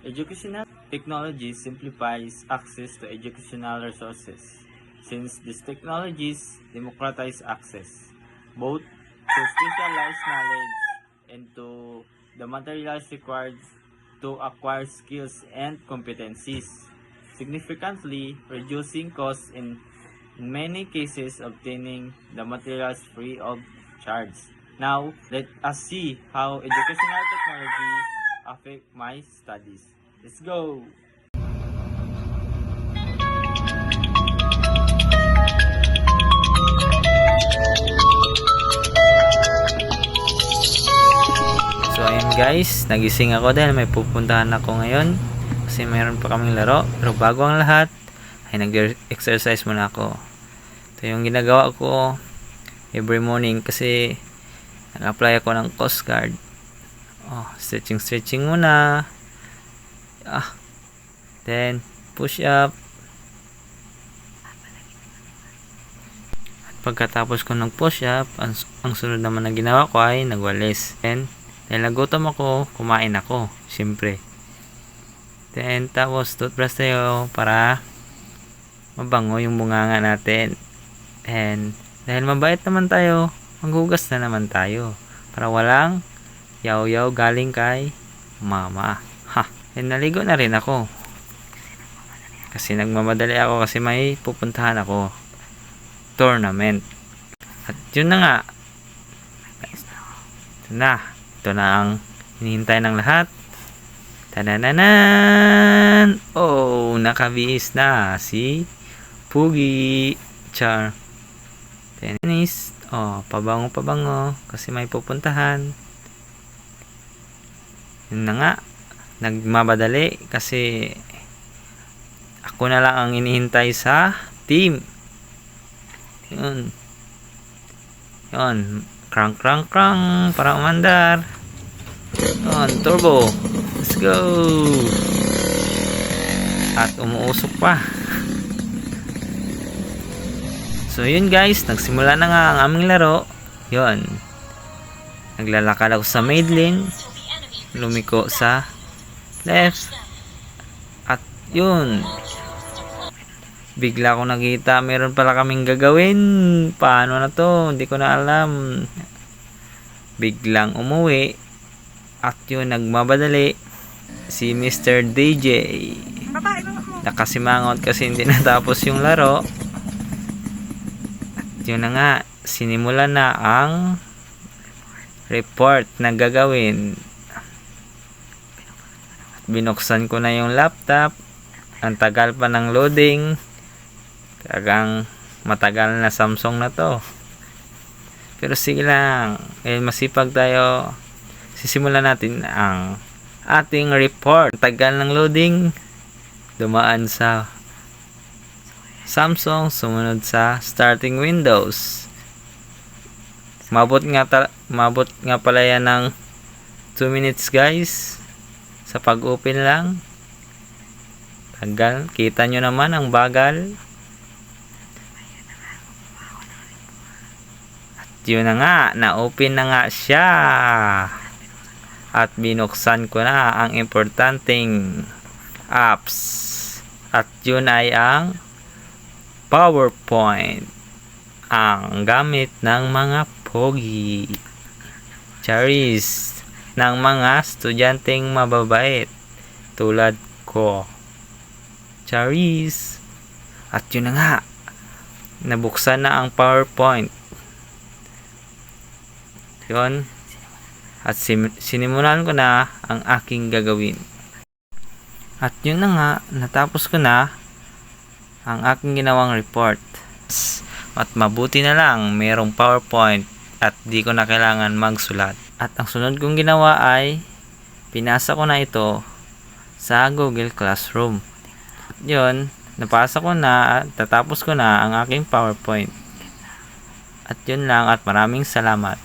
Educational technology simplifies access to educational resources, since these technologies democratize access, both to specialized knowledge and to the materials required to acquire skills and competencies, significantly reducing costs in many cases obtaining the materials free of charge. Now, let us see how educational technology affect my studies. Let's go! So ayun guys, nagising ako dahil may pupuntahan ako ngayon kasi mayroon pa kaming laro. Pero bago ang lahat ay nag-exercise muna ako. Ito yung ginagawa ko every morning kasi nag-apply ako ng Coast Guard. Stretching muna. Then push up. At pagkatapos ko ng push up, ang sunod naman na ginawa ko ay nagwalis. Then dahil nagutom ako, kumain ako, siyempre. Then tapos toothbrush tayo para mabango yung bunganga natin. And dahil mabait naman tayo, maghugas na naman tayo para walang yaw-yaw galing kay mama. And naligo na rin ako kasi nagmamadali ako kasi may pupuntahan ako tournament. At yun na nga, ito na ang hinihintay ng lahat. Tadananan! Nakabihis na si Pugi. Char. Tennis. Pabango kasi may pupuntahan. Yun na nga, nagmamadali kasi ako na lang ang inihintay sa team. Yun, crank para umandar. Yun, turbo, let's go. At umuusok pa. So yun guys, nagsimula na nga ang aming laro. Yun, naglalakad ako sa mid lane, lumiko sa left, at yun, bigla ko nakita meron pala kaming gagawin. Paano na to? Hindi ko na alam. Biglang umuwi at yun, nagmamadali si Mr. DJ. Nakasimangot kasi hindi natapos yung laro. At yun na nga, sinimulan na ang report na gagawin. Binuksan ko na yung laptop. Ang tagal pa ng loading. Talagang matagal na Samsung na to. Pero sige lang, masipag tayo. Sisimulan natin ang ating report. Tagal ng loading. Dumaan sa Samsung, sumunod sa starting Windows. Mabot nga pala yan ng 2 minutes guys. Sa pag-open lang. Tagal. Kita nyo naman ang bagal. At yun na nga. Na-open na nga siya. At binuksan ko na ang importanteng apps. At yun ay ang PowerPoint. Ang gamit ng mga pogi. Charis. Ng mga estudyanteng mababait tulad ko. Charis. At yun na nga, nabuksan na ang PowerPoint. Yun. At sinimulan ko na ang aking gagawin. At yun na nga, natapos ko na ang aking ginawang report. At mabuti na lang mayroong PowerPoint at di ko na kailangan magsulat. At ang sunod kong ginawa ay pinasa ko na ito sa Google Classroom. At yun, napasa ko na at tatapos ko na ang aking PowerPoint. At yun lang at maraming salamat.